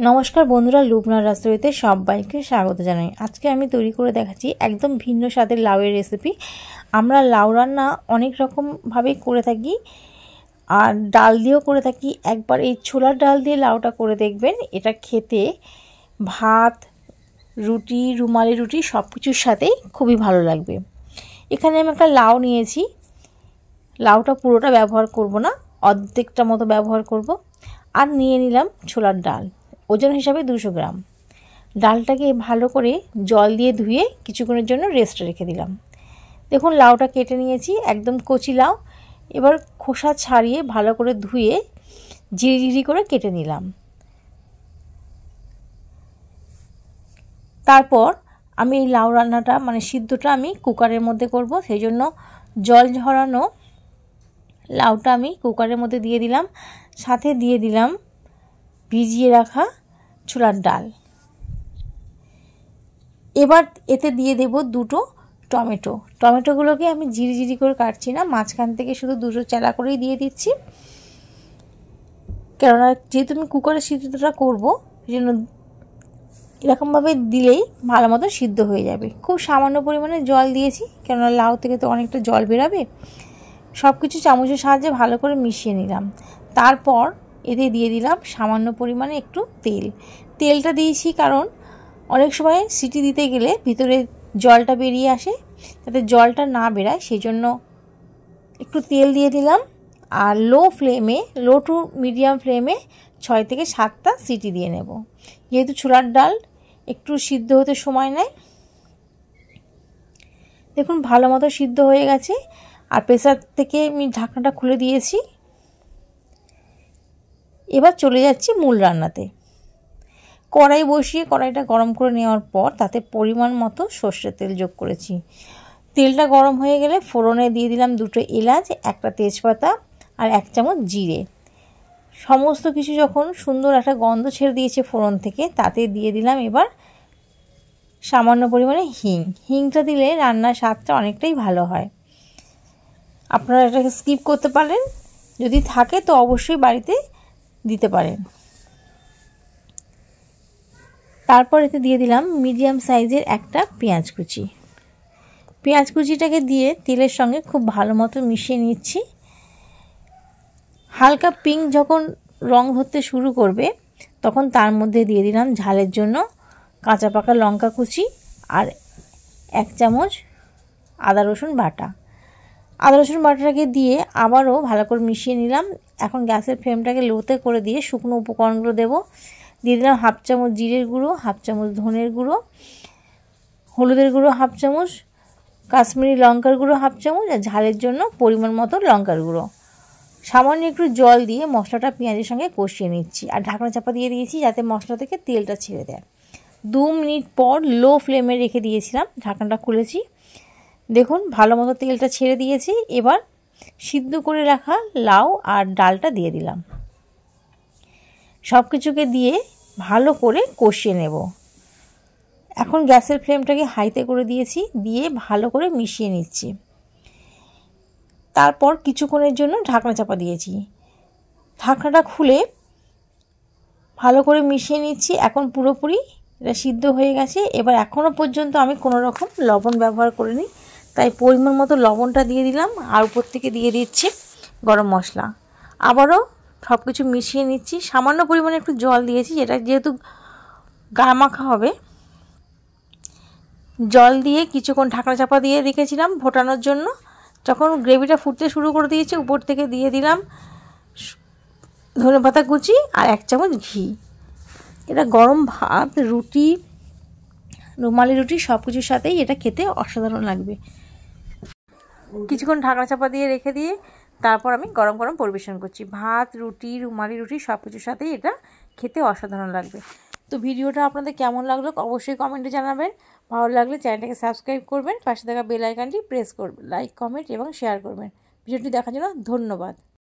নমস্কার বন্ধুরা, লুবনার রাস্তাতে সবাইকে স্বাগত জানাই। আজকে আমি তৈরি করে দেখাচ্ছি একদম ভিন্ন স্বাদের লাউয়ের রেসিপি। আমরা লাউ রান্না অনেক রকমভাবেই করে থাকি, আর ডাল দিয়েও করে থাকি। একবার এই ছোলার ডাল দিয়ে লাউটা করে দেখবেন, এটা খেতে ভাত, রুটি, রুমালি রুটি সব কিছুর সাথেই খুবই ভালো লাগবে। এখানে আমি একটা লাউ নিয়েছি। লাউটা পুরোটা ব্যবহার করব না, অর্ধেকটা মতো ব্যবহার করব। আর নিয়ে নিলাম ছোলার ডাল, ওজন হিসাবে 200 গ্রাম। ডালটাকে ভালো করে জল দিয়ে ধুয়ে কিছুক্ষণের জন্য রেস্টে রেখে দিলাম। দেখুন লাউটা কেটে নিয়েছি, একদম কচি লাউ। এবার খোসা ছাড়িয়ে ভালো করে ধুয়ে ঝিরিঝিরি করে কেটে নিলাম। তারপর আমি এই লাউ রান্নাটা সিদ্ধটা আমি কুকারের মধ্যে করব, সেই জন্য জল ঝরানো লাউটা আমি কুকারের মধ্যে দিয়ে দিলাম। সাথে দিয়ে দিলাম ভিজিয়ে রাখা ছোলার ডাল। এবার এতে দিয়ে দেব দুটো টমেটো। টমেটোগুলোকে আমি ঝিরিঝিরি করে কাটছি না, মাঝখান থেকে শুধু দুটো চেলা করেই দিয়ে দিচ্ছি, কেননা যেহেতু আমি কুকারে সিদ্ধটা করবো সেই জন্য এরকমভাবে দিলেই ভালো মতো সিদ্ধ হয়ে যাবে। খুব সামান্য পরিমাণে জল দিয়েছি, কেননা লাউ থেকে তো অনেকটা জল বেরাবে। সব কিছু চামচের সাহায্যে ভালো করে মিশিয়ে নিলাম। তারপর এতে দিয়ে দিলাম সামান্য পরিমাণে একটু তেল। তেলটা দিয়েছি কারণ অনেক সময় সিটি দিতে গেলে ভিতরে জলটা বেরিয়ে আসে, যাতে জলটা না বেরায় সেই জন্য একটু তেল দিয়ে দিলাম। আর লো টু মিডিয়াম ফ্লেমে 6 থেকে 7টা সিটি দিয়ে নেব, যেহেতু ছোলার ডাল একটু সিদ্ধ হতে সময় নেয়। দেখুন ভালো মতো সিদ্ধ হয়ে গেছে। আর প্রেসার থেকে আমি ঢাকনাটা খুলে দিয়েছি। এবার চলে যাচ্ছি মূল রান্নাতে। কড়াই বসিয়ে কড়াইটা গরম করে নেওয়ার পর তাতে পরিমাণ মতো সর্ষের তেল যোগ করেছি। তেলটা গরম হয়ে গেলে ফোড়নে দিয়ে দিলাম 2টো এলাচ, একটা তেজপাতা আর 1 চামচ জিরে। সমস্ত কিছু যখন সুন্দর একটা গন্ধ ছেড়ে দিয়েছে ফোড়ন থেকে, তাতে দিয়ে দিলাম এবার সামান্য পরিমাণে হিং। হিংটা দিলে রান্নার স্বাদটা অনেকটাই ভালো হয়। আপনারা এটাকে স্কিপ করতে পারেন, যদি থাকে তো অবশ্যই বাড়িতে দিতে পারেন। তারপর এতে দিয়ে দিলাম মিডিয়াম সাইজের একটা পেঁয়াজ কুচি। পেঁয়াজ কুচিটাকে দিয়ে তেলের সঙ্গে খুব ভালো মতো মিশিয়ে নিচ্ছি। হালকা পিঙ্ক যখন রং ধরতে শুরু করবে তখন তার মধ্যে দিয়ে দিলাম ঝালের জন্য কাঁচা পাকা লঙ্কা কুচি আর 1 চামচ আদা রসুন বাটা। আদা রসুন বাটাটাকে দিয়ে আবারও ভালো করে মিশিয়ে নিলাম। এখন গ্যাসের ফ্লেমটাকে লোতে করে দিয়ে শুকনো উপকরণগুলো দেব। দিয়ে দিলাম 1/2 চামচ জিরের গুঁড়ো, 1/2 চামচ ধনের গুঁড়ো, হলুদের গুঁড়ো 1/2 চামচ, কাশ্মীরি লঙ্কার গুঁড়ো 1/2 চামচ, আর ঝালের জন্য পরিমাণ মতো লঙ্কার গুঁড়ো। সামান্য একটু জল দিয়ে মশলাটা পেঁয়াজের সঙ্গে কষিয়ে নিচ্ছি। আর ঢাকনা চাপা দিয়ে দিয়েছি যাতে মশলা থেকে তেলটা ছেড়ে দেয়। 2 মিনিট পর লো ফ্লেমে রেখে দিয়েছিলাম, ঢাকনাটা খুলেছি। দেখুন ভালো মতো তেলটা ছেড়ে দিয়েছি। এবার সিদ্ধ করে রাখা লাউ আর ডালটা দিয়ে দিলাম। সব কিছুকে দিয়ে ভালো করে কষিয়ে নেব। এখন গ্যাসের ফ্লেমটাকে হাইতে করে দিয়েছি, দিয়ে ভালো করে মিশিয়ে নিচ্ছি। তারপর কিছুক্ষণের জন্য ঢাকনা চাপা দিয়েছি। ঢাকনাটা খুলে ভালো করে মিশিয়ে নিচ্ছি। এখন পুরোপুরি এটা সিদ্ধ হয়ে গেছে। এবার এখনও পর্যন্ত আমি কোনো রকম লবণ ব্যবহার করিনি, তাই পরিমাণ মতো লবণটা দিয়ে দিলাম। আর উপর থেকে দিয়ে দিচ্ছি গরম মশলা। আবারও সব কিছু মিশিয়ে নিচ্ছি। সামান্য পরিমাণে একটু জল দিয়েছি, যেটা যেহেতু গায়ে মাখা হবে। জল দিয়ে কিছুক্ষণ ঢাকনা চাপা দিয়ে রেখেছিলাম ফোটানোর জন্য। যখন গ্রেভিটা ফুটতে শুরু করে দিয়েছে, উপর থেকে দিয়ে দিলাম ধনেপাতা কুচি আর 1 চামচ ঘি। এটা গরম ভাত, রুটি, রুমালি রুটি সব কিছুর সাথেই এটা খেতে অসাধারণ লাগবে। কিছুক্ষণ ঢাকনা চাপা দিয়ে রেখে দিয়ে তারপর আমি গরম গরম পরিবেশন করছি। ভাত, রুটি, রুমালি রুটি সব কিছুর সাথেই এটা খেতে অসাধারণ লাগবে। তো ভিডিওটা আপনাদের কেমন লাগলো অবশ্যই কমেন্টে জানাবেন। ভালো লাগলে চ্যানেলটাকে সাবস্ক্রাইব করবেন, পাশে থাকা বেল আইকনটি প্রেস করবেন, লাইক, কমেন্ট এবং শেয়ার করবেন। ভিডিওটি দেখার জন্য ধন্যবাদ।